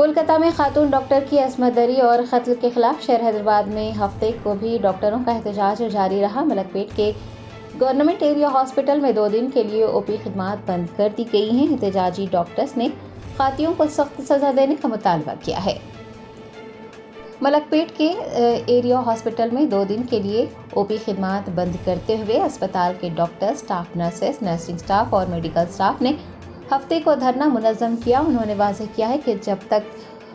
कोलकाता में खातून डॉक्टर की असमत दरी और कत्ल के खिलाफ शहर हैदराबाद में हफ्ते को भी डॉक्टरों का एहतजाज जारी रहा। मलकपेट के गवर्नमेंट एरिया हॉस्पिटल में 2 दिन के लिए ओपी खिदमात बंद कर दी गई हैं। एहतजाजी डॉक्टर्स ने खातियों को सख्त सजा देने का मुतालबा किया है। मलकपेट के एरिया हॉस्पिटल में 2 दिन के लिए ओपी खिदमात बंद करते हुए अस्पताल के doctor, staff nurses, nursing staff और मेडिकल स्टाफ ने हफ्ते को धरना मुनज़्ज़म किया। उन्होंने वाज़ेह किया है कि जब तक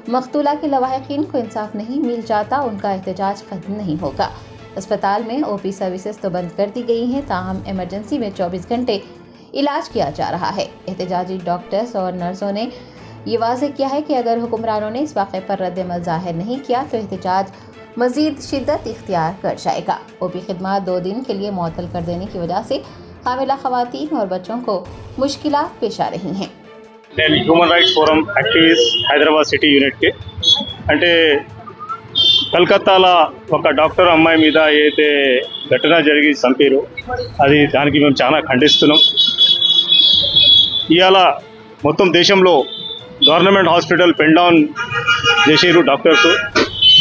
मक़तूला के लवाहिकीन को इंसाफ नहीं मिल जाता उनका एहतजाज ख़त्म नहीं होगा। अस्पताल में ओपी सर्विसेज तो बंद कर दी गई हैं, ताहम इमरजेंसी में 24 घंटे इलाज किया जा रहा है। एहतजाजी डॉक्टर्स और नर्सों ने ये वाज़ेह किया है कि अगर हुक्मरानों ने इस वाक़े पर रद्द-ए-अमल ज़ाहिर नहीं किया तो एहतजाज मज़ीद शिद्दत इख्तियार कर जाएगा। ओपी खिदमात 2 दिन के लिए मुअत्तल कर देने की वजह से हामिला ख़वातीन और बच्चों को मुश्किलात पेश आ रही हैं। Human rights forum activist Hyderabad city యూనిట్కి అంటే కలకత్తాలో ఒక డాక్టర్ అమ్మాయి మీద ఏదైతే ఘటన జరిగి చంపారో అది దానికి మేము చాలా ఖండిస్తున్నాం। ఇవాళ మొత్తం దేశంలో గవర్నమెంట్ హాస్పిటల్ పెన్ డౌన్ చేసారు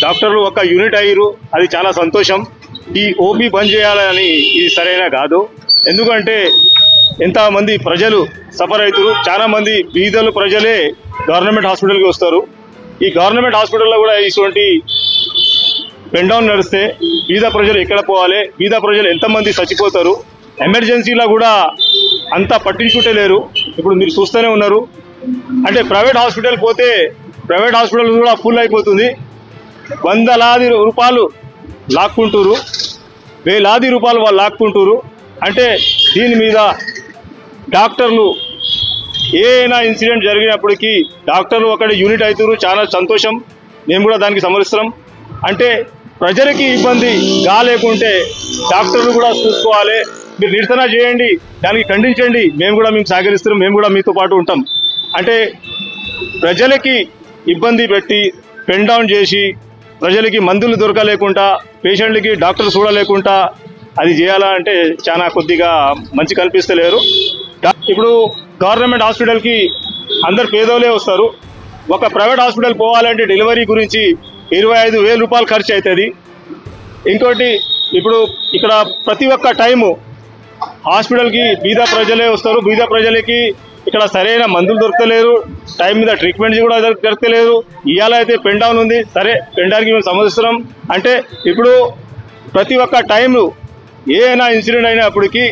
డాక్టర్లు ఒక యూనిట్ అయ్యారు, అది చాలా సంతోషం। ఈ ఓపీ బంద్ చేయాలని ఇది సరైన కాదు, ఎందుకంటే ఎంతమంది ప్రజలు సఫర్ అవుతారు, చాలా మంది బీదలు ప్రజలే గవర్నమెంట్ హాస్పిటల్కి వస్తారు। ఈ గవర్నమెంట్ హాస్పిటల్లో కూడా ఇటువంటి పెన్ డౌన్ నడిస్తే బీద ప్రజలు ఎక్కడ పోవాలి, బీద ప్రజలు ఎంతమంది చచ్చిపోతారు, ఎమర్జెన్సీలో కూడా అంతా పట్టించుకుంటే లేరు। ఇప్పుడు మీరు చూస్తూనే ఉన్నారు, అంటే ప్రైవేట్ హాస్పిటల్ పోతే ప్రైవేట్ హాస్పిటల్ కూడా ఫుల్ అయిపోతుంది, వందలాది రూపాయలు లాక్కుంటారు, వేలాది రూపాయలు వాళ్ళు లాక్కుంటారు। అంటే దీని మీద డాక్టర్లు ఏదైనా ఇన్సిడెంట్ జరిగినప్పటికీ డాక్టర్లు అక్కడ యూనిట్ అవుతారు, చాలా సంతోషం, మేము కూడా దానికి సమర్థిస్తున్నాం। అంటే ప్రజలకి ఇబ్బంది కాలేకుంటే డాక్టర్లు కూడా చూసుకోవాలి, మీరు నిరసన చేయండి, దానికి ఖండించండి, మేము కూడా మీకు సహకరిస్తున్నాం, మేము కూడా మీతో పాటు ఉంటాం। అంటే ప్రజలకి ఇబ్బంది పెట్టి పెన్ డౌన్ చేసి ప్రజలకి మందులు దొరకలేకుండా పేషెంట్లకి డాక్టర్ చూడలేకుండా అది చేయాలంటే చాలా కొద్దిగా మంచి కల్పిస్తలేరు। ఇప్పుడు గవర్నమెంట్ హాస్పిటల్కి అందరు పేదోళ్ళే వస్తారు, ఒక ప్రైవేట్ హాస్పిటల్ పోవాలంటే డెలివరీ గురించి 25,000 రూపాయలు ఖర్చు అవుతుంది। ఇంకోటి ఇప్పుడు ఇక్కడ ప్రతి ఒక్క టైము హాస్పిటల్కి బీద ప్రజలే వస్తారు, బీద ప్రజలకి ఇక్కడ సరైన మందులు దొరకలేరు, టైం మీద ట్రీట్మెంట్ కూడా దొరకలేదు। ఇవాళ అయితే పెన్ డౌన్ ఉంది, సరే పెన్ డౌన్కి మేము సమర్థిస్తున్నాం। అంటే ఇప్పుడు ప్రతి ఒక్క టైము ఏదైనా ఇన్సిడెంట్ అయినప్పటికీ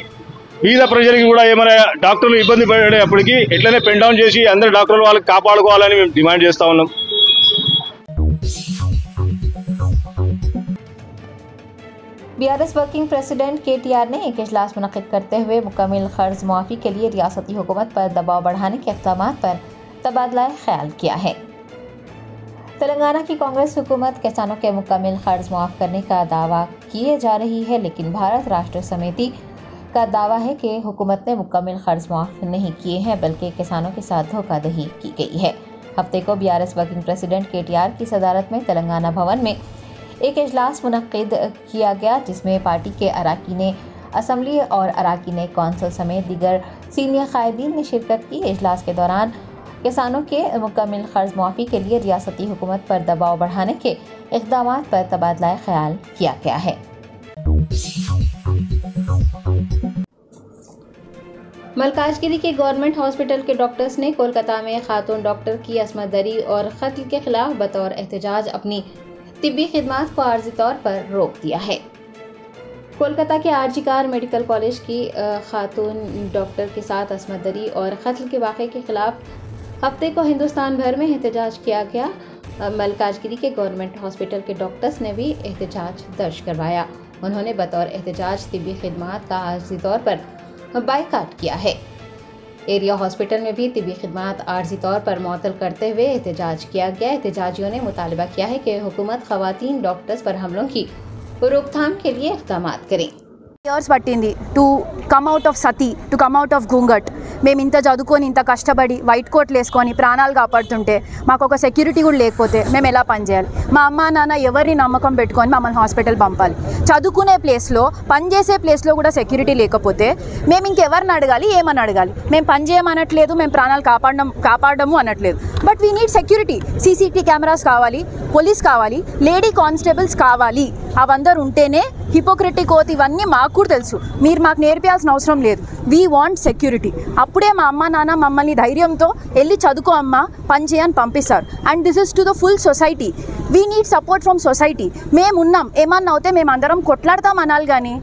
బీద ప్రజలకి కూడా ఏమైనా డాక్టర్లు ఇబ్బంది పడేటప్పటికీ ఎట్లనే పెన్ డౌన్ చేసి అందరు డాక్టర్లు వాళ్ళకి కాపాడుకోవాలని మేము డిమాండ్ చేస్తూ ఉన్నాం। बीआरएस वर्किंग प्रेसिडेंट केटीआर ने एक इजलास मुनक्किद करते हुए मुकम्मल कर्ज मुआफ़ी के लिए रियासती हुकूमत पर दबाव बढ़ाने के इक़दामात पर तबादला ख्याल किया है। तेलंगाना की कांग्रेस हुकूमत किसानों के मुकम्मल कर्ज मुआफ़ करने का दावा किए जा रही है, लेकिन भारत राष्ट्र समिति का दावा है कि हुकूमत ने मुकम्मल कर्ज मुआफ़ नहीं किए हैं, बल्कि किसानों के साथ धोखाधड़ी की गई है। हफ्ते को बीआरएस वर्किंग प्रेसिडेंट केटीआर की सदारत में तेलंगाना भवन में एक इजलास मुनक्किद किया गया, जिसमें पार्टी के अराकीन असम्बली और अराकीन कौंसिल समेत दीगर सीनियर कायदीन ने शिरकत की। इजलास के दौरान किसानों के मुकम्मल कर्ज मुआफ़ी के लिए रियासती हुकूमत पर दबाव बढ़ाने के इक़दामात पर तबादला ख्याल किया गया है। मलकाजगिरी के गवर्नमेंट हॉस्पिटल के डॉक्टर्स ने कोलकाता में खातून डॉक्टर की असमत दरी और कत्ल के खिलाफ बतौर एहतजाज अपनी तिब्बी खिदमात को आर्जी तौर पर रोक दिया है। कोलकाता के आरजी कार मेडिकल कॉलेज की खातून डॉक्टर के साथ असमत दरी और कत्ल के वाक़े के खिलाफ हफ्ते को हिंदुस्तान भर में एहतजाज किया गया। मलकाजगिरी के गवर्नमेंट हॉस्पिटल के डॉक्टर्स ने भी एहतजाज दर्ज करवाया। उन्होंने बतौर एहतजाज तिब्बी खिदमात का आर्जी तौर पर बायकाट किया है। एरिया हॉस्पिटल में भी तिब्बी खिदमात आर्जी तौर पर मुअत्तल करते हुए एहतजाज किया गया। एहतजाजियों ने मुतालबा किया है कि हुकूमत ख़वातीन डॉक्टर्स पर हमलों की रोकथाम के लिए इक़दामात करें। Years పట్టింది to come out of sati, to come out of ghungat. మేము ఇంత చదువుకొని ఇంత కష్టపడి వైట్ కోట్లు వేసుకొని ప్రాణాలు కాపాడుతుంటే మాకు ఒక సెక్యూరిటీ కూడా లేకపోతే మేము ఎలా పనిచేయాలి? మా అమ్మ నాన్న ఎవరిని నమ్మకం పెట్టుకొని మమ్మల్ని హాస్పిటల్ పంపాలి? చదువుకునే ప్లేస్లో పనిచేసే ప్లేస్లో కూడా సెక్యూరిటీ లేకపోతే మేము ఇంకెవరిని అడగాలి, ఏమని అడగాలి? మేము పని చేయమనట్లేదు, మేము ప్రాణాలు కాపాడము అనట్లేదు, but we need security. CCTV cameras కావాలి, పోలీస్ కావాలి, లేడీ కానిస్టేబుల్స్ కావాలి. అవందరూ ఉంటేనే హిపోక్రటిక్ ఓత్ ఇవన్నీ మాకు కూడా తెలుసు, మీరు మాకు నేర్పించాల్సిన అవసరం లేదు. We want security. అప్పుడే మా అమ్మ నాన్న మమ్మల్ని ధైర్యంతో వెళ్ళి చదువుకో అమ్మ, పని చేయని పంపిస్తారు. And this is to the full society. We need support from society. మేము ఉన్నాం, ఏమన్నా అవుతే మేము అందరం కొట్లాడతాం అనాలి, కానీ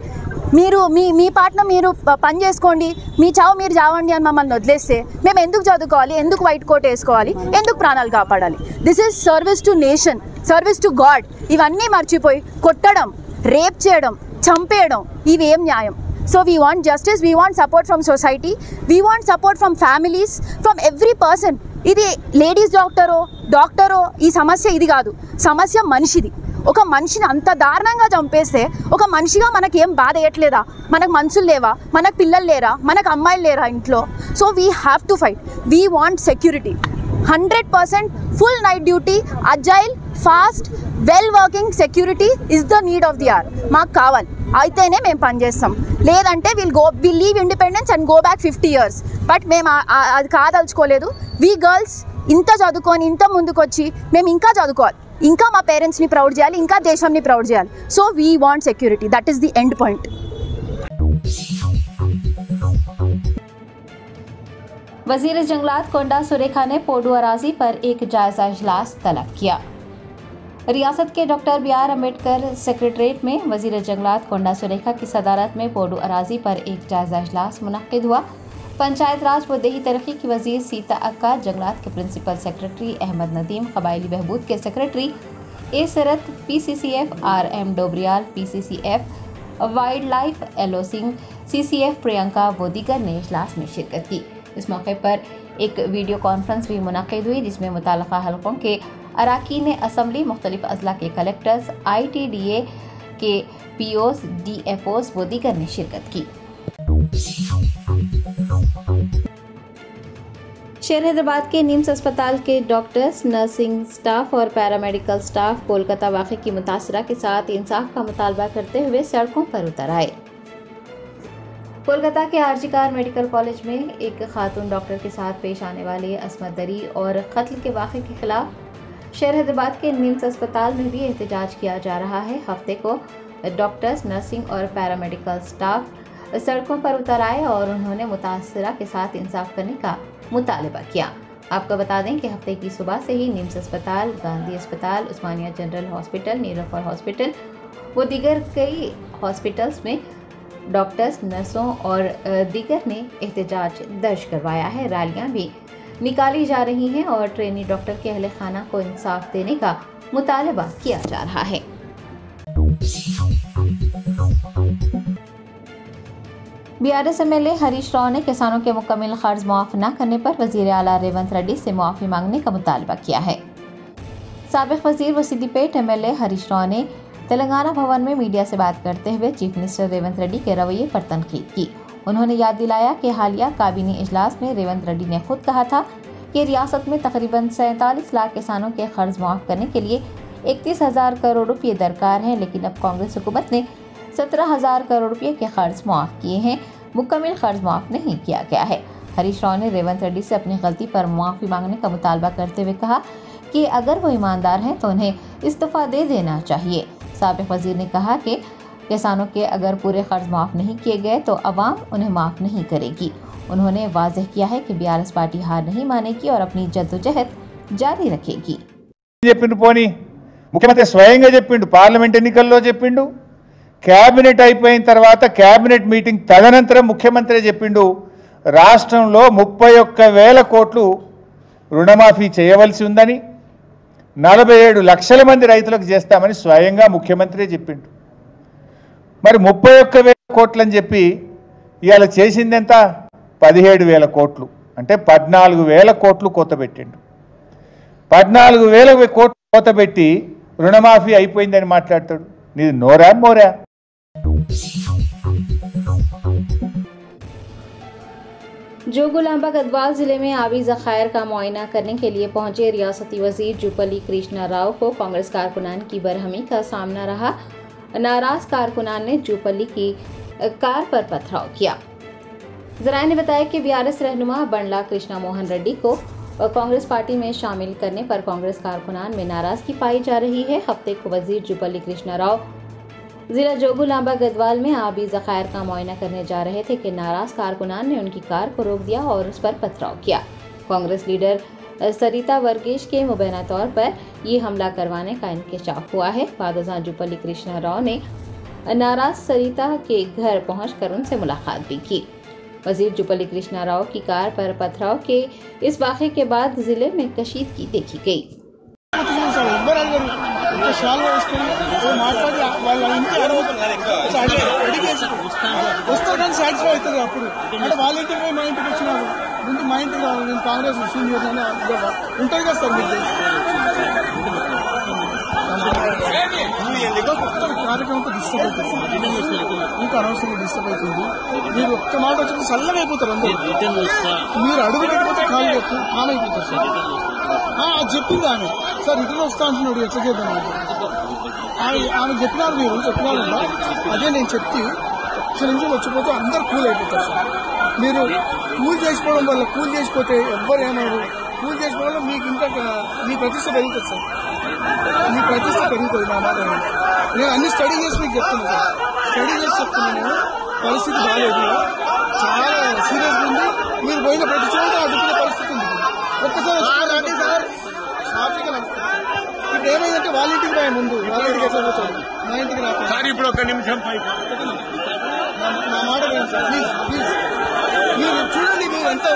మీరు మీ పాటన మీరు పని చేసుకోండి, మీ చావు మీరు చావండి అని మమ్మల్ని వదిలేస్తే మేము ఎందుకు చదువుకోవాలి? ఎందుకు వైట్ కోట్ వేసుకోవాలి? ఎందుకు ప్రాణాలు కాపాడాలి? This is service to nation, service to God. ఇవన్నీ మర్చిపోయి కొట్టడం, రేప్ చేయడం, చంపేయడం ఇవేం న్యాయం? So we want justice, we want support from society, we want support from families, from every person. ఇది లేడీస్ డాక్టరో ఈ సమస్య ఇది కాదు, సమస్య మనిషిది. ఒక మనిషిని అంత దారుణంగా చంపేస్తే ఒక మనిషిగా మనకేం బాధ వేయట్లేదా? మనకు మనుషులు లేవా? మనకు పిల్లలు లేరా? మనకు అమ్మాయిలు లేరా ఇంట్లో? So we have to fight. We want security. 100% full night duty, agile, fast, well working security is the need of the hour. మాకు కావాలి, అయితేనే మేము పనిచేస్తాం. లేదంటే will leave independence and go back 50 years. But మేము అది కాదలుచుకోలేదు. వీ గర్ల్స్ ఇంత చదువుకొని ఇంత ముందుకొచ్చి మేము ఇంకా చదువుకోవాలి, ఇంకా మా పేరెంట్స్ని ప్రౌడ్ చేయాలి, ఇంకా దేశంని ప్రౌడ్ చేయాలి. So we want security. That is the end point. वजीर जंगलात कोंडा सुरेखा ने पोडू अराजी पर एक जायजा इजलास तलब किया। रियासत के डॉक्टर बी.आर. अम्बेडकर सेक्रेटरीट में वजीर जंगलात कोंडा सुरेखा की सदारत में पोडू अराजी पर एक जायजा इजलास मुनक्किद हुआ। पंचायत राज व देही तरक्की की वजीर सीता अक्का, जंगलात के प्रिंसिपल सेक्रेटरी अहमद नदीम, कबायली बहबूद के सेक्रेटरी ए सरत, PCCF RM Dobriyal, PCCF wild life LO Singh, CCF Priyanka व दीगर ने इजलास में शिरकत की। इस मौके पर एक वीडियो कॉन्फ्रेंस भी मुनक्किद हुई, जिसमें मुताल्लिक़ा हलकों के अराकीन असम्बली, मुख्तलिफ अजला के कलेक्टर्स, ITDA के POs, DFOs व दीगर ने शिरकत की। शेर हैदराबाद के निम्स अस्पताल के डॉक्टर्स, नर्सिंग स्टाफ और पैरामेडिकल स्टाफ कोलकाता वाक़े की मुतासिरा के साथ इंसाफ का मुतालबा करते हुए सड़कों पर उतर आए। कोलकाता के आरजी कार मेडिकल कॉलेज में एक खातून डॉक्टर के साथ पेश आने वाले असमत दरी और कत्ल के वाक़े के खिलाफ शहर हैदराबाद के निम्स अस्पताल में भी एहतजाज किया जा रहा है। हफ्ते को डॉक्टर्स, नर्सिंग और पैरामेडिकल स्टाफ सड़कों पर उतर आए और उन्होंने मुतासिरा के साथ इंसाफ करने का मुतालबा किया। आपको बता दें कि हफ्ते की सुबह से ही निम्स अस्पताल, गांधी अस्पताल, उस्मानिया जनरल हॉस्पिटल, नीलोफर हॉस्पिटल व दीगर कई हॉस्पिटल्स में डॉक्टर्स, नर्सों और दीगर ने एहतजाज दर्ज करवाया है। रैलियां भी निकाली जा रही हैं और ट्रेनी डॉक्टर के अहले खाना को इंसाफ देने का मुतालबा किया जा रहा है। BRS MLA हरीश राव ने किसानों के मुकम्मल कर्ज मुआफ न करने पर वजीर आला रेवंत रेड्डी से मुआफ़ी मांगने का मुतालबा किया है। साबिक़ वजीर व सिद्दीपेट MLA हरीश राव ने तेलंगाना भवन में मीडिया से बात करते हुए चीफ मिनिस्टर रेवंत रेड्डी के रवैये पर तनकीद की। उन्होंने याद दिलाया कि हालिया काबीना इजलास में रेवंत रेड्डी ने खुद कहा था कि रियासत में तकरीबन 47 लाख किसानों के कर्ज मुआफ करने के लिए 31,000 करोड़ रुपये दरकार हैं, लेकिन अब कांग्रेस हुकूमत ने 17,000 करोड़ रुपये के कर्ज मुआफ किए हैं, मुकम्मल कर्ज मुआफ नहीं किया गया है। हरीश राव ने रेवंत रेड्डी से अपनी गलती पर मुआफ़ी मांगने का मुतालबा करते हुए कहा कि अगर वो ईमानदार हैं तो उन्हें इस्तीफ़ा दे देना चाहिए। साबिक़ वज़ीर ने कहा कि किसानों के अगर पूरे कर्ज माफ़ नहीं किए गए तो अवाम उन्हें माफ़ नहीं करेगी। उन्होंने वाज़ेह किया है कि BRS पार्टी हार नहीं मानेगी और अपनी जद्दोजहद जारी रखेगी। పోని ముఖ్యమంత్రి స్వయంగా చెప్పిండు, పార్లమెంట్ ఎన్నికల్లో చెప్పిండు, క్యాబినెట్ అయిపోయిన తర్వాత క్యాబినెట్ మీటింగ్ తదనంతరం ముఖ్యమంత్రి చెప్పిండు రాష్ట్రంలో 31,000 కోట్లు రుణమాఫీ చేయవలసి ఉందని, 47 లక్షల మంది రైతులకు చేస్తామని స్వయంగా ముఖ్యమంత్రి చెప్పిండు. మరి 31,000 కోట్లు అని చెప్పి ఇవాళ చేసింది ఎంత? 17,000 కోట్లు, అంటే 14,000 కోట్లు కోత పెట్టిండు. 14,000 కోట్లు కోత పెట్టి రుణమాఫీ అయిపోయిందని మాట్లాడతాడు. నీది నోరా మోరా? जोगुलांबा गढ़वाल जिले में आबी ज़खायर का मुआयना करने के लिए पहुंचे रियासती वजीर जुब्बली कृष्णा राव को कांग्रेस कारकुनान की बरहमी का सामना रहा। नाराज कारकुनान ने जुब्बली की कार पर पथराव किया। जराये ने बताया कि बीआरएस रहनुमा बंडला कृष्णा मोहन रेड्डी को कांग्रेस पार्टी में शामिल करने पर कांग्रेस कारकुनान में नाराजगी पाई जा रही है। हफ्ते को वजीर जुब्बली कृष्णा राव जिला जोगुलांबा गढ़वाल में आबी ज़खायर का मुआयना करने जा रहे थे कि नाराज कारकुनान ने उनकी कार को रोक दिया और उस पर पथराव किया। कांग्रेस लीडर सरिता वर्गीस के मुबैना तौर पर ये हमला करवाने का इंकशाफ हुआ है। बाद जुब्बली कृष्णा राव ने नाराज सरिता के घर पहुंचकर उनसे मुलाकात भी की। वजीर जुब्बली कृष्णा राव की कार पर पथराव के इस वाक़े के बाद जिले में कशीदगी देखी गई। ముందు మా ఇంటికి రావాలి. నేను కాంగ్రెస్ సీనియర్ ఉంటుంది కదా సార్ మీకు కార్యక్రమంతో డిస్టర్బ్ అవుతుంది. ఇంకా అనవసరంగా డిస్టర్బ్ అవుతుంది. మీరు ఒక్క మాట వచ్చి సల్లగా అయిపోతారు. అందరూ మీరు అడుగు పెట్టకపోతే కామ్ అయిపోతారు సార్. అది చెప్పింది ఆమె. సార్ రిటర్న్ వస్తా అంటున్నాడు, ఎట్లా చేద్దాం ఆమె చెప్పినారు. మీరు చెప్పినారు అదే నేను చెప్తే ఒక్క నిమిషం వచ్చిపోతే అందరు కూల్ అయిపోతారు సార్. మీరు కూల్ చేసుకోవడం వల్ల కూల్ చేసిపోతే ఎవ్వరు ఏమన్నారు. కూల్ చేసుకోవడం వల్ల మీకు ఇంకా మీ ప్రతిష్ట పెరుగుతుంది సార్. మీ ప్రతిష్ట పెరుగుతుంది. నా మాట నేను అన్ని స్టడీ చేసి మీకు చెప్తున్నాను సార్. స్టడీ చేసి చెప్తున్నాను. నేను పరిస్థితి బాగాలేదు, చాలా సీరియస్గా ఉంది. మీరు పోయిన ప్రతి చోట అడ్డుకునే పరిస్థితి ఉంది. ఒక్కసారి వచ్చి సార్ షాప్గా ఇప్పుడు ఏమైందంటే వాళ్ళ ఇంటికి రాయ ముందు వాళ్ళ ఇంటికి ఎట్లా పోతాడు, నా ఇంటికి రాక సార్. ఇప్పుడు ఒక నిమిషం నా మాట వినండి సార్. ప్లీజ్ ప్లీజ్ మీరు చూడండి. మీరు ఎంత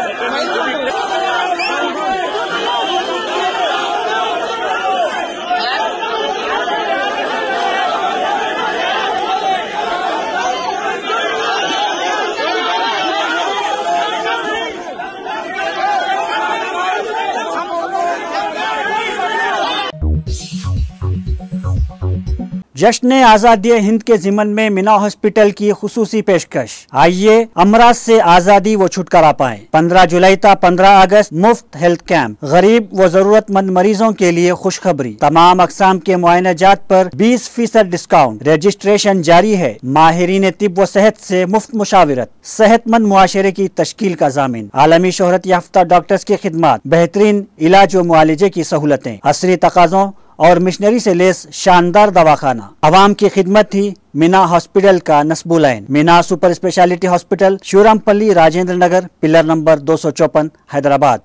जश्न आज़ादी हिंद के ज़िमन में मीना हॉस्पिटल की खुसूसी पेशकश। आइए अमराज से आज़ादी व छुटकारा पाएं। 15 जुलाई तक 15 अगस्त मुफ्त हेल्थ कैंप। गरीब व जरूरतमंद मरीजों के लिए खुशखबरी। तमाम अक़साम के मुआयनाजात पर 20% डिस्काउंट। रजिस्ट्रेशन जारी है। माहिरीन तिब व सेहत से मुफ्त मुशावरत। सेहतमंद मुआशरे की तश्कील का ज़ामिन। आलमी शोहरत याफ्ता डॉक्टर्स की खिदमत। बेहतरीन इलाज व मुआलजे की सहूलतें। असरी तकाज़ों और मिशनरी से लेस शानदार दवाखाना। अवाम की खिदमत थी मीना हॉस्पिटल का नस्बुलैन। Meena super speciality hospital, Shivrampally, Rajendra Nagar, pillar number 254, Hyderabad.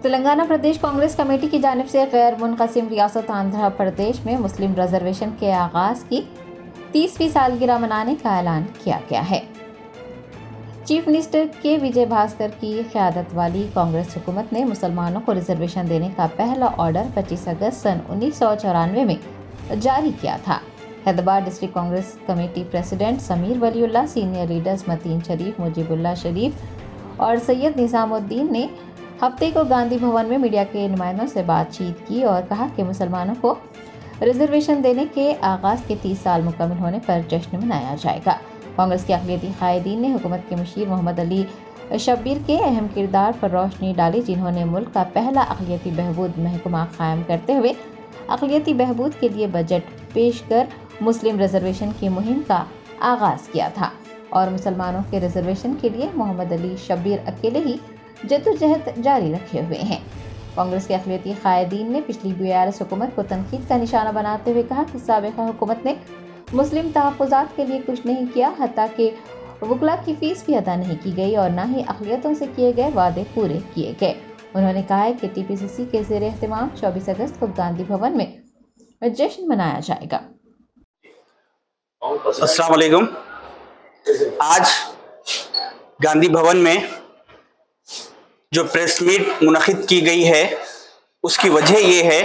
Telangana Pradesh Congress committee की जानिब से गैर मुनक़सिम रियासत आंध्र प्रदेश में मुस्लिम रिजर्वेशन के आगाज की 30वीं सालगिरह मनाने का ऐलान किया गया है। चीफ मिनिस्टर के विजय भास्कर की क़यादत वाली कांग्रेस हुकूमत ने मुसलमानों को रिजर्वेशन देने का पहला ऑर्डर 25 अगस्त सन 1994 में जारी किया था। Hyderabad district Congress committee president Sameer Waliullah, senior leaders Mateen Sharif, Mujeebullah Sharif और सैयद निज़ामुद्दीन ने हफ्ते को गांधी भवन में मीडिया के नुमाइंदों से बातचीत की और कहा कि मुसलमानों को रिजर्वेशन देने के आगाज़ के 30 साल मुकम्मल होने पर जश्न मनाया जाएगा। कांग्रेस के अक़लियती कायदीन ने हुकूमत के मुशीर मोहम्मद अली शब्बीर के अहम किरदार पर रोशनी डाली, जिन्होंने मुल्क का पहला अक़लियती बहबूद महकमा कायम करते हुए अक़लियती बहबूद के लिए बजट पेश कर मुस्लिम रिजर्वेशन की मुहिम का आगाज़ किया था और मुसलमानों के रिजर्वेशन के लिए मोहम्मद अली शब्बीर अकेले ही जद्दोजहद जारी रखे हुए हैं। कांग्रेस के अक़लियती कायदीन ने पिछली बीआरएस हुकूमत को तनकीद का निशाना बनाते हुए कहा कि साबिक़ा हुकूमत ने मुस्लिम तहफ़्फ़ुज़ात के लिए कुछ नहीं किया, हत्ता कि वकला की फ़ीस भी अदा नहीं की गई और न ही अक़लियतों से किए गए वादे पूरे किए गए। उन्होंने कहा है कि टीपीसीसी के ज़ेर एहतमाम 24 अगस्त को गांधी भवन में जश्न मनाया जाएगा। अस्सलाम वालेकुम। आज गांधी भवन में जो प्रेस मीट मुनक़िद की गई है उसकी वजह ये है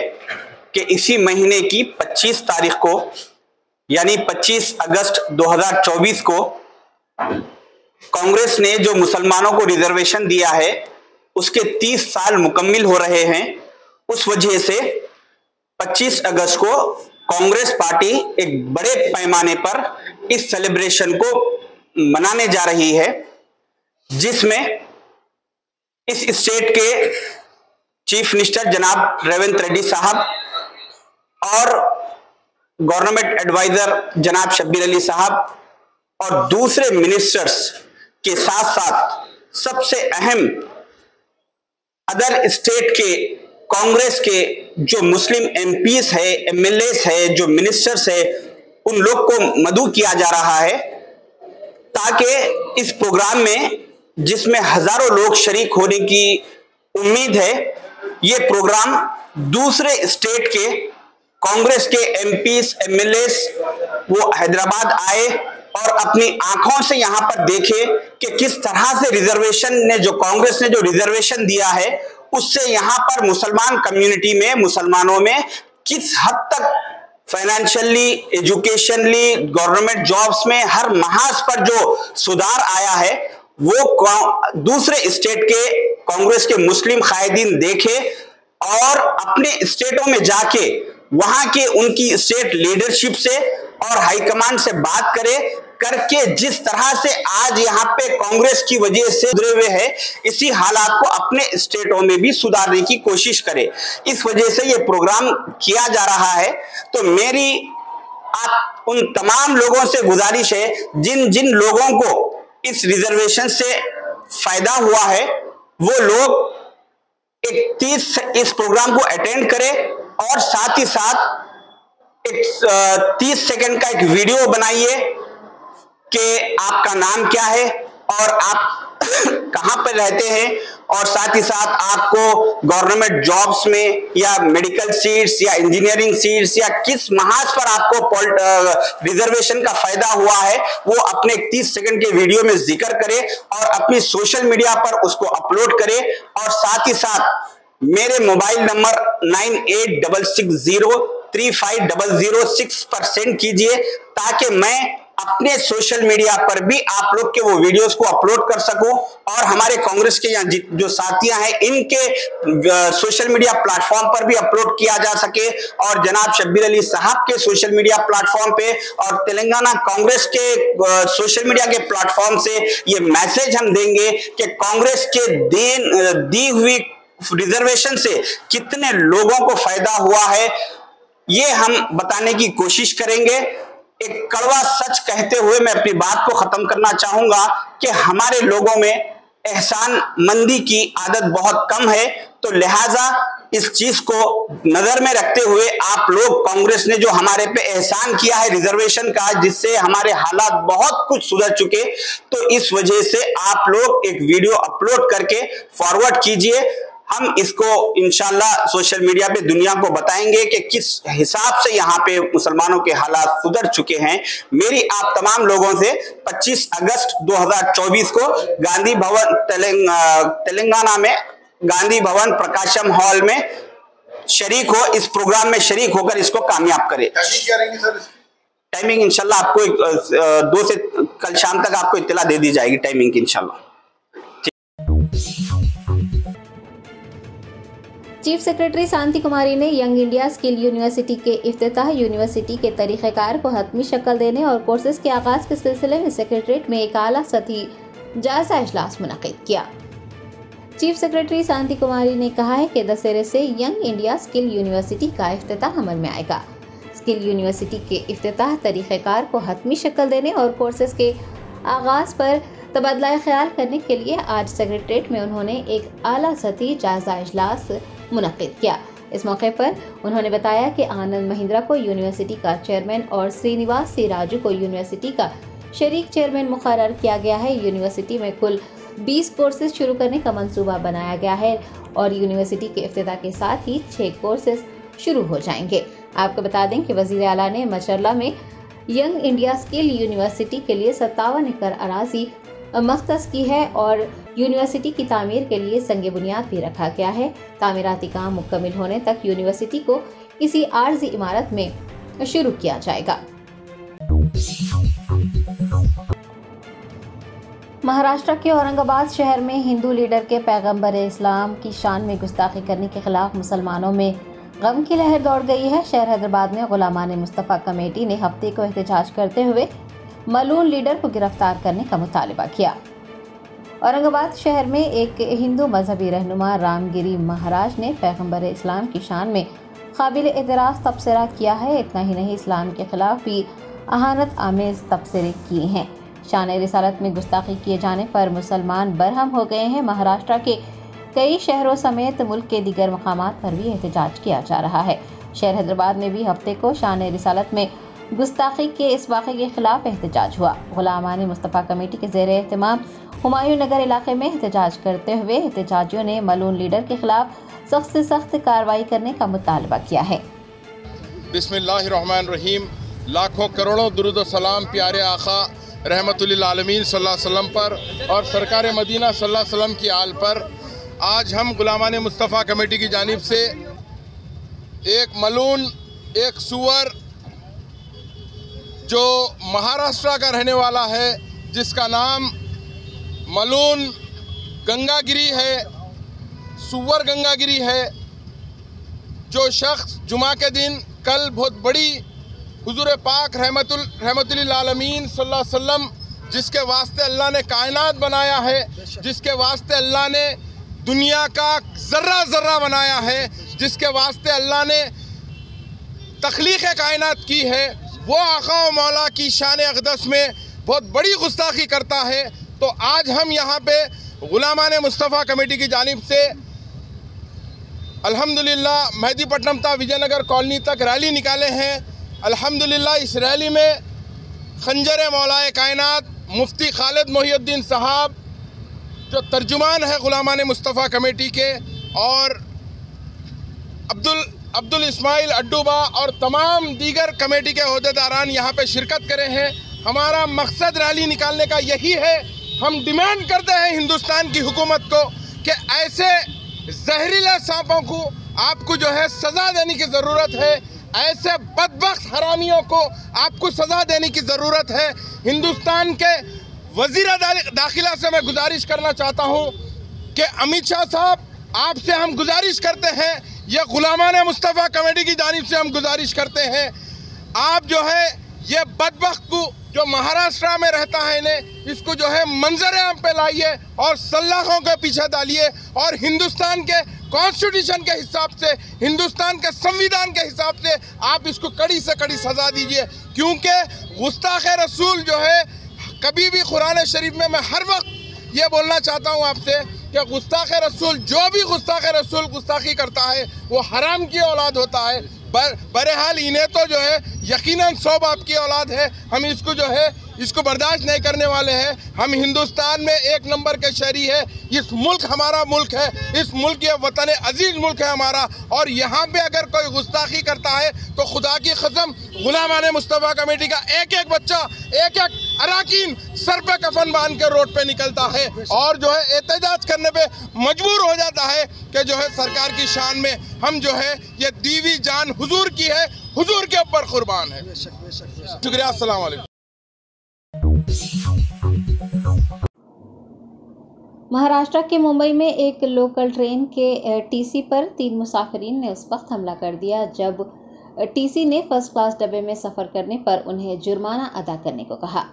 कि इसी महीने की 25 तारीख को यानी 25 अगस्त 2024 को कांग्रेस ने जो मुसलमानों को रिजर्वेशन दिया है उसके 30 साल मुकम्मिल हो रहे हैं। उस वजह से 25 अगस्त को कांग्रेस पार्टी एक बड़े पैमाने पर इस सेलिब्रेशन को मनाने जा रही है, जिसमें इस स्टेट के चीफ मिनिस्टर जनाब रेवंत रेड्डी साहब और गवर्नमेंट एडवाइजर जनाब शब्बीर अली साहब और दूसरे मिनिस्टर्स के साथ साथ सबसे अहम अदर स्टेट के कांग्रेस के जो मुस्लिम एमपीज है, एमएलएस है, जो मिनिस्टर्स है, उन लोग को मदऊ किया जा रहा है, ताकि इस प्रोग्राम में जिसमें हजारों लोग शरीक होने की उम्मीद है, ये प्रोग्राम दूसरे स्टेट के कांग्रेस के एमपीज, एमएलएस वो हैदराबाद आए और अपनी आंखों से यहां पर देखे कि किस तरह से रिजर्वेशन ने, जो कांग्रेस ने जो रिजर्वेशन दिया है, उससे यहां पर मुसलमान कम्युनिटी में, मुसलमानों में किस हद तक फाइनेंशियली, एजुकेशनली, गवर्नमेंट जॉब्स में हर महाज पर जो सुधार आया है, वो दूसरे स्टेट के कांग्रेस के मुस्लिम कायदीन देखे और अपने स्टेटों में जाके वहां के उनकी स्टेट लीडरशिप से और हाईकमान से बात करके जिस तरह से आज यहाँ पे कांग्रेस की वजह से गुजरे हुए है, इसी हालात को अपने स्टेटों में भी सुधारने की कोशिश करे। इस वजह से ये प्रोग्राम किया जा रहा है। तो मेरी आप उन तमाम लोगों से गुजारिश है जिन जिन लोगों को इस रिजर्वेशन से फायदा हुआ है, वो लोग इस प्रोग्राम को अटेंड करें और साथ ही साथ एक 30 सेकंड का एक वीडियो बनाइए कि आपका नाम क्या है और आप कहां पर रहते हैं, और साथ ही साथ आपको गवर्नमेंट जॉब्स में या मेडिकल सीट्स या इंजीनियरिंग सीट्स या किस महाज पर आपको रिजर्वेशन का फायदा हुआ है, वो अपने 30 सेकंड के वीडियो में जिक्र करे और अपनी सोशल मीडिया पर उसको अपलोड करे। और साथ ही साथ मेरे मोबाइल नंबर 9866035006 पर सेंड कीजिए, ताकि मैं अपने सोशल मीडिया पर भी आप लोग के वो वीडियोस को अपलोड कर सकूं और हमारे कांग्रेस के यहाँ जो साथियां हैं, इनके सोशल मीडिया प्लेटफॉर्म पर भी अपलोड किया जा सके, और जनाब शब्बीर अली साहब के सोशल मीडिया प्लेटफॉर्म पे और तेलंगाना कांग्रेस के सोशल मीडिया के प्लेटफॉर्म से ये मैसेज हम देंगे कि कांग्रेस के दी हुई रिजर्वेशन से कितने लोगों को फायदा हुआ है, ये हम बताने की कोशिश करेंगे। एक कड़वा सच कहते हुए मैं अपनी बात को खत्म करना चाहूंगा कि हमारे लोगों में एहसान मंदी की आदत बहुत कम है, तो लिहाजा इस चीज को नजर में रखते हुए आप लोग, कांग्रेस ने जो हमारे पे एहसान किया है रिजर्वेशन का, जिससे हमारे हालात बहुत कुछ सुधर चुके, तो इस वजह से आप लोग एक वीडियो अपलोड करके फॉरवर्ड कीजिए। हम इसको इंशाल्लाह सोशल मीडिया पे दुनिया को बताएंगे कि किस हिसाब से यहाँ पे मुसलमानों के हालात सुधर चुके हैं। मेरी आप तमाम लोगों से 25 अगस्त 2024 को गांधी भवन तेलंगाना में गांधी भवन प्रकाशम हॉल में शरीक हो, इस प्रोग्राम में शरीक होकर इसको कामयाब करें। टाइमिंग इंशाल्लाह आपको 2 से कल शाम तक आपको इत्तला दे दी जाएगी टाइमिंग की इंशाल्लाह। चीफ सेक्रेटरी शांति कुमारी ने यंग इंडिया स्किल यूनिवर्सिटी के इफ्तिताह, यूनिवर्सिटी के तरीक़ेकार को हतमी शक्ल देने और कोर्सेज के आगाज़ के सिलसिले में सेक्रेटरीट में एक आला सतही जायजा इजलास मुनक़िद किया। चीफ सेक्रेटरी शांति कुमारी ने कहा है कि दशहरे से यंग इंडिया स्किल यूनिवर्सिटी का इफ्तिताह अमल में आएगा। स्किल यूनिवर्सिटी के इफ्तिताह, तरीक़ेकार को हतमी शक्ल देने और कोर्सेज के आगाज़ पर तबादला ख्याल करने के लिए आज सेक्रेटरीट में उन्होंने एक आला सतही जायजा इजलास मुनक़िद किया। इस मौके पर उन्होंने बताया कि आनंद महिंद्रा को यूनिवर्सिटी का चेयरमैन और श्रीनिवास सी राजू को यूनिवर्सिटी का शरीक चेयरमैन मुकर्रर किया गया है। यूनिवर्सिटी में कुल 20 कोर्सेज शुरू करने का मंसूबा बनाया गया है और यूनिवर्सिटी के इफ्तिताह के साथ ही 6 कोर्सेज शुरू हो जाएंगे। आपको बता दें कि वज़ीर आला ने मचरला में यंग इंडिया स्किल यूनिवर्सिटी के लिए 57 एकड़ अराजी मख्तस की है और यूनिवर्सिटी की तामीर के लिए संग बुनियाद भी रखा गया है। तामीराती काम मुकम्मल होने तक यूनिवर्सिटी को किसी आर्जी इमारत में शुरू किया जाएगा। महाराष्ट्र के औरंगाबाद शहर में हिंदू लीडर के पैगंबर इस्लाम की शान में गुस्ताखी करने के खिलाफ मुसलमानों में गम की लहर दौड़ गई है। शहर हैदराबाद में गुलामान मुस्तफ़ा कमेटी ने हफ्ते को एहतजाज करते हुए मलून लीडर को गिरफ्तार करने का मुतालबा किया। औरंगाबाद शहर में एक हिंदू मजहबी रहनुमा रामगिरी महाराज ने पैगंबर इस्लाम की शान में काबिल एतराज़ तबसरा किया है। इतना ही नहीं, इस्लाम के खिलाफ भी अहानत आमेज तबसरे किए हैं। शान रिसालत में गुस्ताखी किए जाने पर मुसलमान बरहम हो गए हैं। महाराष्ट्र के कई शहरों समेत मुल्क के दीगर मकामात पर भी एहतजाज किया जा रहा है। शहर हैदराबाद में भी हफ्ते को शान रिसालत में गुस्ताखी के इस वाक़े के खिलाफ एहतजाज हुआ। गुलामान मुस्तफ़ा कमेटी के ज़ेर एहतमाम हुमायूं नगर इलाके में एहतजाज करते हुए एहतजाजियों ने मलून लीडर के खिलाफ सख्त से सख्त कार्रवाई करने का मुतालबा किया है। बिस्मिल्लाहिर्रहमानिर्रहीम। लाखों करोड़ों दुरूद सलाम प्यारे आका रहमतुल्लिल आलमीन सल्लल्लाहु अलैहि वसल्लम पर और सरकार मदीना सल्लल्लाहु अलैहि वसल्लम की आल पर आज हम गुलामान मुस्तफ़ा कमेटी की जानिब से एक मलून, एक सुअर जो महाराष्ट्र का रहने वाला है, जिसका नाम मलून गंगागिरी है, सुअर गंगागिरी है, जो शख्स जुमा के दिन कल बहुत बड़ी हुजूर पाक रहमतुल्लिल आलमीन सल्लल्लाहु अलैहि वसल्लम, जिसके वास्ते अल्लाह ने कायनात बनाया है, जिसके वास्ते अल्लाह ने दुनिया का ज़र्रा ज़र्रा बनाया है, जिसके वास्ते अल्लाह ने तख्लीक़ कायनात की है, वो आका व मौला की शान अक़दस में बहुत बड़ी गुस्ताखी करता है। तो आज हम यहाँ पे गुलामान मुस्तफ़ा कमेटी की जानिब से अल्हम्दुलिल्लाह मेहदीपट्टनम था विजयनगर कॉलोनी तक रैली निकाले हैं। अल्हम्दुलिल्लाह इस रैली में खंजर मौलाए कायनात मुफ्ती खालिद मोहिउद्दीन साहब, जो तर्जुमान है गुलामान मुस्तफ़ा कमेटी के, और अब्दुल इस्माइल अड्डूबा और तमाम दीगर कमेटी के ओहदेदारान यहाँ पे शिरकत करे हैं। हमारा मकसद रैली निकालने का यही है। हम डिमांड करते हैं हिंदुस्तान की हुकूमत को कि ऐसे जहरीले सांपों को आपको जो है सज़ा देने की ज़रूरत है। ऐसे बदबख्त हरामियों को आपको सज़ा देने की ज़रूरत है। हिंदुस्तान के वज़ीर दाखिला से मैं गुजारिश करना चाहता हूँ कि अमित शाह साहब, आपसे हम गुजारिश करते हैं, ये गुलामान मुस्तफ़ा कमेटी की जानिब से हम गुजारिश करते हैं, आप जो है ये बदबख्त को जो महाराष्ट्र में रहता है इन्हें, इसको जो है मंजर आम पे लाइए और सलाखों के पीछे डालिए और हिंदुस्तान के कॉन्स्टिट्यूशन के हिसाब से, हिंदुस्तान के संविधान के हिसाब से आप इसको कड़ी से कड़ी सज़ा दीजिए। क्योंकि गुस्ताख रसूल जो है, कभी भी कुरान शरीफ में मैं हर वक्त ये बोलना चाहता हूँ आपसे कि गुस्ताख रसूल, जो भी गुस्ताख रसूल गुस्ताखी करता है वो हराम की औलाद होता है। बहरहाल इन्हें तो जो है यकीनन 100 बाप की औलाद है। हम इसको जो है इसको बर्दाश्त नहीं करने वाले हैं। हम हिंदुस्तान में एक नंबर के शहरी है। इस मुल्क हमारा मुल्क है, इस मुल्क ये वतन अजीज मुल्क है हमारा, और यहाँ पे अगर कोई गुस्ताखी करता है तो खुदा की कसम गुलामान मुस्तफ़ा कमेटी का एक एक बच्चा, एक एक अराकीन सर पे कफन बांध के रोड पे निकलता है और जो है एहतजाज करने पे मजबूर हो जाता है कि जो है सरकार की शान में हम जो है ये दीवी जान हुजूर की है, हुजूर के ऊपर कुर्बान है। शुक्रिया, अस्सलाम वालेकुम। महाराष्ट्र के मुंबई में एक लोकल ट्रेन के टीसी पर 3 मुसाफिरीन ने उस वक्त हमला कर दिया जब टीसी ने फर्स्ट क्लास डब्बे में सफ़र करने पर उन्हें जुर्माना अदा करने को कहा।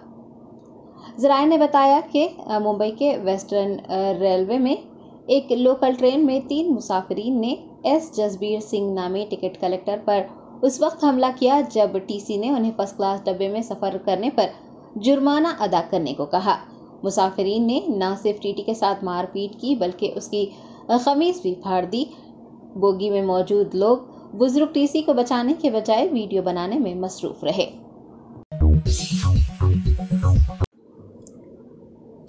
ज़राए ने बताया कि मुंबई के वेस्टर्न रेलवे में एक लोकल ट्रेन में 3 मुसाफिरीन ने एस जसबीर सिंह नामी टिकट कलेक्टर पर उस वक्त हमला किया जब टीसी ने उन्हें फर्स्ट क्लास डब्बे में सफ़र करने पर जुर्माना अदा करने को कहा। मुसाफिरीन ने न सिर्फ टीटी के साथ मारपीट की बल्कि उसकी खमीस भी फाड़ दी। बोगी में मौजूद लोग बुजुर्ग टीसी को बचाने के बजाय वीडियो बनाने में मसरूफ रहे।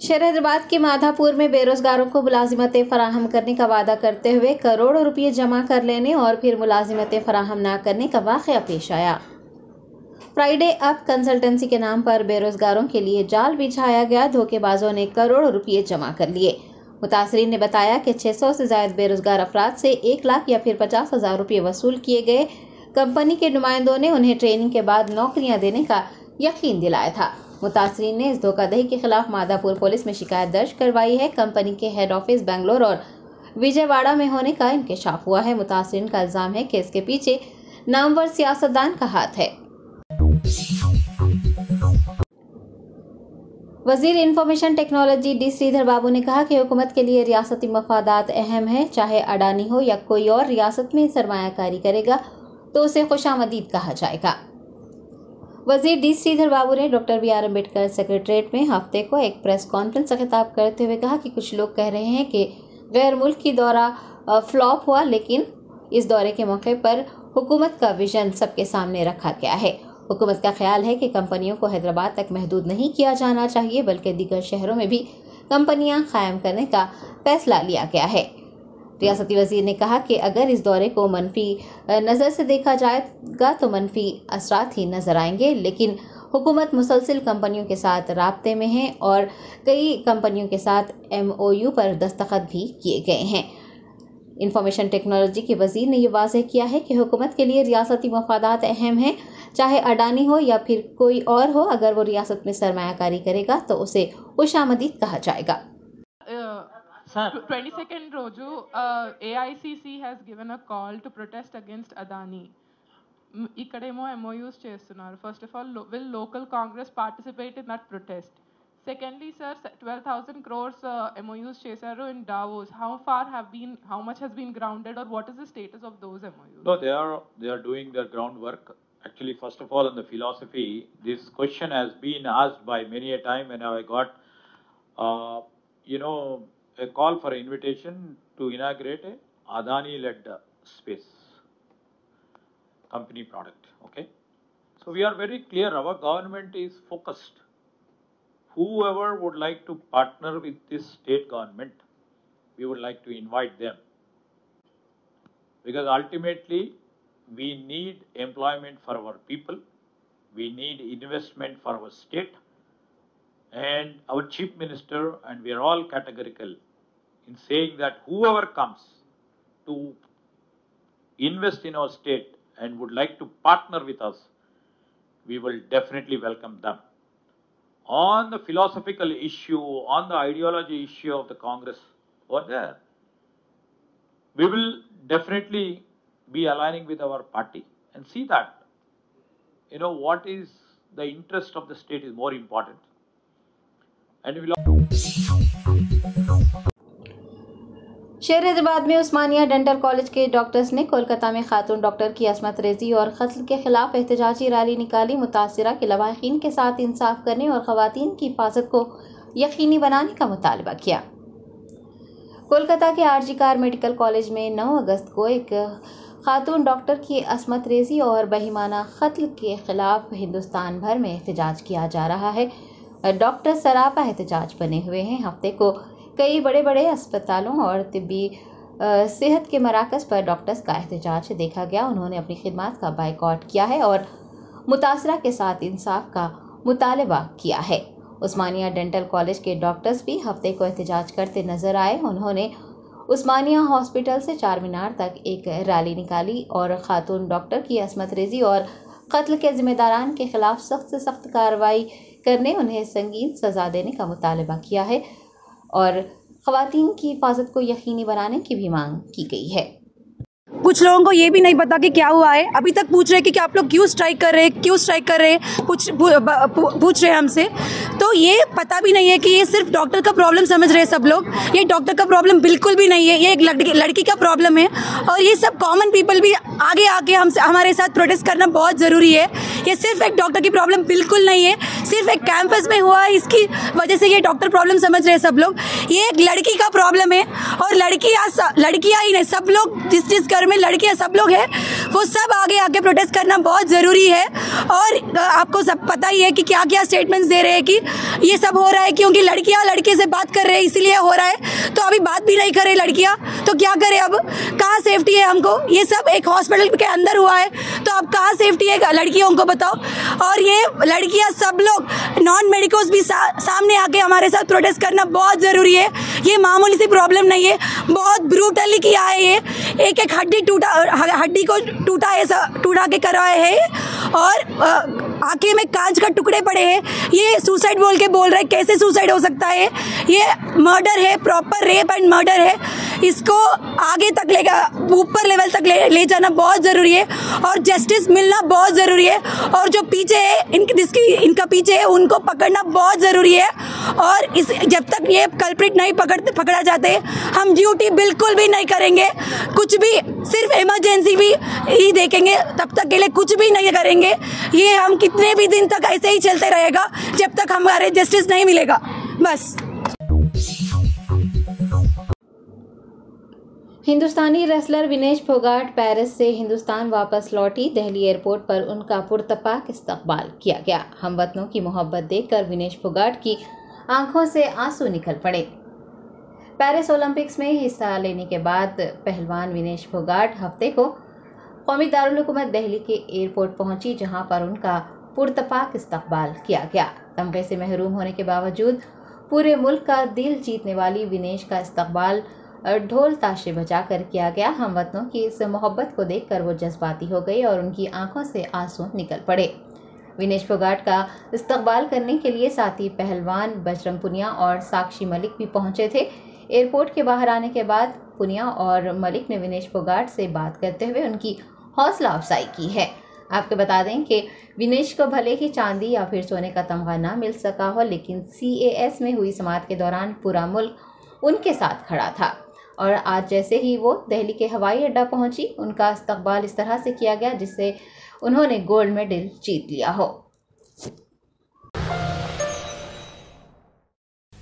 शहर हैदराबाद के माधापुर में बेरोजगारों को मुलाजिमतें फराहम करने का वादा करते हुए करोड़ों रुपये जमा कर लेने और फिर मुलाजिमतें फराहम न करने का वाक़या पेश आया। फ्राइडे अप कंसल्टेंसी के नाम पर बेरोजगारों के लिए जाल बिछाया गया। धोखेबाजों ने करोड़ों रुपये जमा कर लिए। मुतासरीन ने बताया कि 600 से ज़ायद बेरोजगार अफराद से 1 लाख या फिर 50,000 रुपये वसूल किए गए। कंपनी के नुमाइंदों ने उन्हें ट्रेनिंग के बाद नौकरियां देने का यकीन दिलाया था। मुतासरीन ने इस धोखाधड़ी के खिलाफ माधापुर पुलिस में शिकायत दर्ज करवाई है। कंपनी के हेड ऑफिस बेंगलोर और विजयवाड़ा में होने का इंकशाफ हुआ है। मुतासिरीन का इल्जाम है कि इसके पीछे नामवर सियासतदान का हाथ है। वजीर इंफॉर्मेशन टेक्नोलॉजी डी श्रीधर बाबू ने कहा कि हुकूमत के लिए रियासती मफादात अहम है। चाहे अडानी हो या कोई और रियासत में सरमायाकारी करेगा तो उसे खुशामदीद कहा जाएगा। वजीर डी श्रीधर बाबू ने डॉक्टर BR अम्बेडकर सेक्रेटरीट में हफ्ते को एक प्रेस कॉन्फ्रेंस से खिताब करते हुए कहा कि कुछ लोग कह रहे हैं कि गैर मुल्की दौरा फ्लॉप हुआ, लेकिन इस दौरे के मौके पर हुकूमत का विजन सबके सामने रखा गया है। हुकूमत का ख्याल है कि कंपनियों को हैदराबाद तक महदूद नहीं किया जाना चाहिए, बल्कि दीगर शहरों में भी कंपनियां कायम करने का फैसला लिया गया है। रियासती वजीर ने कहा कि अगर इस दौरे को मनफी नज़र से देखा जाएगा तो मनफी असरात ही नज़र आएंगे, लेकिन हुकूमत मुसलसिल कंपनियों के साथ राब्ते में है और कई कंपनियों के साथ MOU पर दस्तखत भी किए गए हैं। इंफॉर्मेशन टेक्नोलॉजी के वजीर ने यह वाज़ेह किया है कि हुकूमत के लिए रियासती मफादात अहम हैं, चाहे अडानी हो या फिर कोई और हो। अगर वो रियासत में सरमायाकारी करेगा तो उसे खुशामदीद कहा जाएगा। 22nd రోజు AICC has given a call to protest against Adani. ఇక్కడేమో MOUs చేస్తున్నారు. First of all, will local Congress participate in that protest? Secondly, sir, 12,000 crores MOUs చేశారు in Davos. How much has been grounded, or what is the status of those MOUs? No, they are doing their groundwork. Actually, first of all, on the philosophy, this question has been asked by many a time, and I got, a call for invitation to inaugurate a Adani-led space company product. Okay, so we are very clear. Our government is focused. Whoever would like to partner with this state government, we would like to invite them, because ultimately we need employment for our people, we need investment for our state, and our Chief Minister and we are all categorical in saying that whoever comes to invest in our state and would like to partner with us, we will definitely welcome them. On the philosophical issue, on the ideology issue of the Congress over there, we will definitely be aligning with our party and see that, what is the interest of the state is more important. And we will... शेर हैदराबाद में उस्मानिया dental college के doctors ने कोलकाता में खातून doctor की असमत रेजी और कत्ल के खिलाफ एहतजाजी रैली निकाली। मुतासिरा के लवाहिकीन के साथ इंसाफ करने और खवातीन की हिफाजत को यकीनी बनाने का मुतालबा किया। कोलकाता के RG कार मेडिकल कॉलेज में 9 अगस्त को एक खातून डॉक्टर की असमत रेजी और बहिमाना कत्ल के खिलाफ हिंदुस्तान भर में एहतजाज किया जा रहा है। डॉक्टर सरापा एहतजाज बने हुए हैं। हफ्ते को कई बड़े बड़े अस्पतालों और तिब्बी सेहत के मराकज़ पर डॉक्टर्स का एहतजाज देखा गया। उन्होंने अपनी खिदमत का बायकॉट किया है और मुतासरा के साथ इंसाफ का मुतालबा किया है। उस्मानिया डेंटल कॉलेज के डॉक्टर्स भी हफ्ते को एहतजाज करते नजर आए। उन्होंने उस्मानिया हॉस्पिटल से चार मीनार तक एक रैली निकाली और खातून डॉक्टर की असमत रेजी और कत्ल के जिम्मेदारान के खिलाफ सख्त से सख्त कार्रवाई करने, उन्हें संगीन सज़ा देने का मुतालबा किया है और ख़वातीन की हिफाजत को यकीनी बनाने की भी मांग की गई है। कुछ लोगों को ये भी नहीं पता कि क्या हुआ है। अभी तक पूछ रहे हैं कि आप लोग क्यों स्ट्राइक कर रहे हैं, पूछ रहे हैं हमसे। तो ये पता भी नहीं है कि ये सिर्फ डॉक्टर का प्रॉब्लम समझ रहे हैं सब लोग। ये डॉक्टर का प्रॉब्लम बिल्कुल भी नहीं है, ये एक लड़की का प्रॉब्लम है। और ये सब कॉमन पीपल भी आगे आके हमारे साथ प्रोटेस्ट करना बहुत ज़रूरी है। ये सिर्फ एक डॉक्टर की प्रॉब्लम बिल्कुल नहीं है, सिर्फ एक कैंपस में हुआ है, इसकी वजह से ये डॉक्टर प्रॉब्लम समझ रहे हैं सब लोग। ये एक लड़की का प्रॉब्लम है और लड़कियाँ ही नहीं, सब लोग जिस घर में लड़कियां सब लोग हैं वो सब आगे आके प्रोटेस्ट करना बहुत ज़रूरी है। और आपको सब पता ही है कि क्या क्या स्टेटमेंट्स दे रहे हैं कि ये सब हो रहा है क्योंकि लड़कियां लड़के से बात कर रहे हैं इसलिए हो रहा है। तो अभी बात भी नहीं कर रही लड़कियां, तो क्या करें अब? कहाँ सेफ्टी है हमको? ये सब एक हॉस्पिटल के अंदर हुआ है, तो अब कहाँ सेफ्टी है लड़कियों को बताओ। और ये लड़कियाँ सब लोग नॉन मेडिकोस भी सामने आके हमारे साथ प्रोटेस्ट करना बहुत ज़रूरी है। ये मामूली सी प्रॉब्लम नहीं है, बहुत ब्रूटली किया है। ये एक हड्डी को टूटा के कराए है और आंखें में कांच का टुकड़े पड़े हैं, ये सुसाइड बोल के बोल रहे हैं। कैसे सुसाइड हो सकता है? ये मर्डर है, प्रॉपर रेप एंड मर्डर है। इसको आगे तक ऊपर लेवल तक ले जाना बहुत ज़रूरी है और जस्टिस मिलना बहुत ज़रूरी है। और जो पीछे है इनका पीछे है उनको पकड़ना बहुत ज़रूरी है। और जब तक ये कल्प्रिट नहीं पकड़ा जाते हम ड्यूटी बिल्कुल भी नहीं करेंगे, कुछ भी, सिर्फ इमरजेंसी भी ही देखेंगे, तब तक के लिए कुछ भी नहीं करेंगे। ये हम कितने भी दिन तक ऐसे ही चलते रहेगा जब तक हमारे जस्टिस नहीं मिलेगा, बस। हिंदुस्तानी रेसलर विनेश फोगाट पेरिस से हिंदुस्तान वापस लौटी। दिल्ली एयरपोर्ट पर उनका पुरतपाक इस्तकबाल किया गया। हमवतनों की मोहब्बत देखकर विनेश फोगाट की आंखों से आंसू निकल पड़े। पेरिस ओलंपिक्स में हिस्सा लेने के बाद पहलवान विनेश फोगाट हफ्ते को कौमी दारुल हुकूमत दिल्ली के एयरपोर्ट पहुंची, जहां पर उनका पुरतपाक इस्तकबाल किया गया। तमगे से महरूम होने के बावजूद पूरे मुल्क का दिल जीतने वाली विनेश का इस्तकबाल ढोल ताशे बजाकर किया गया। हमवतनों की इस मोहब्बत को देखकर वो जज्बाती हो गई और उनकी आंखों से आंसू निकल पड़े। विनेश फोगाट का इस्तकबाल करने के लिए साथी पहलवान बजरंग पुनिया और साक्षी मलिक भी पहुंचे थे। एयरपोर्ट के बाहर आने के बाद पुनिया और मलिक ने विनेश फोगाट से बात करते हुए उनकी हौसला अफजाई की है। आपको बता दें कि विनेश को भले ही चांदी या फिर सोने का तमगा ना मिल सका हो, लेकिन CAS में हुई समाअत के दौरान पूरा मुल्क उनके साथ खड़ा था। और आज जैसे ही वो दिल्ली के हवाई अड्डा पहुंची, उनका इस्तकबाल इस तरह से किया गया जिससे उन्होंने गोल्ड मेडल जीत लिया हो।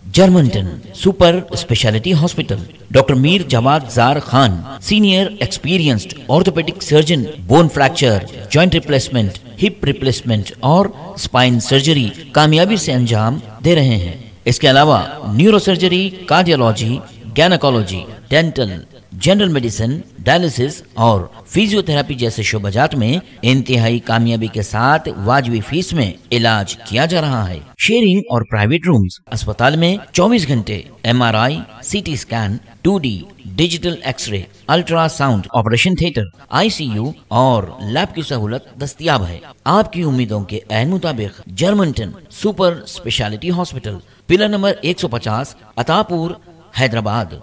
जर्मनटन super speciality hospital, doctor Mir Jawad Zar Khan, senior experienced orthopedic surgeon, bone fracture, joint replacement, hip replacement और स्पाइन सर्जरी कामयाबी से अंजाम दे रहे हैं। इसके अलावा neurosurgery, cardiology, gynaecology, dental, general medicine, dialysis और फिजियोथेरेपी जैसे शोबाजात में इंतहाई कामयाबी के साथ वाजिबी फीस में इलाज किया जा रहा है। शेयरिंग और प्राइवेट रूम्स, अस्पताल में 24 घंटे MRI, CT scan, 2D digital x ray, ultrasound, operation theatre, ICU और लैब की सहूलत दस्तयाब है। आपकी उम्मीदों के ऐन मुताबिक Germanten super speciality hospital, pillar number 150, Attapur, Hyderabad.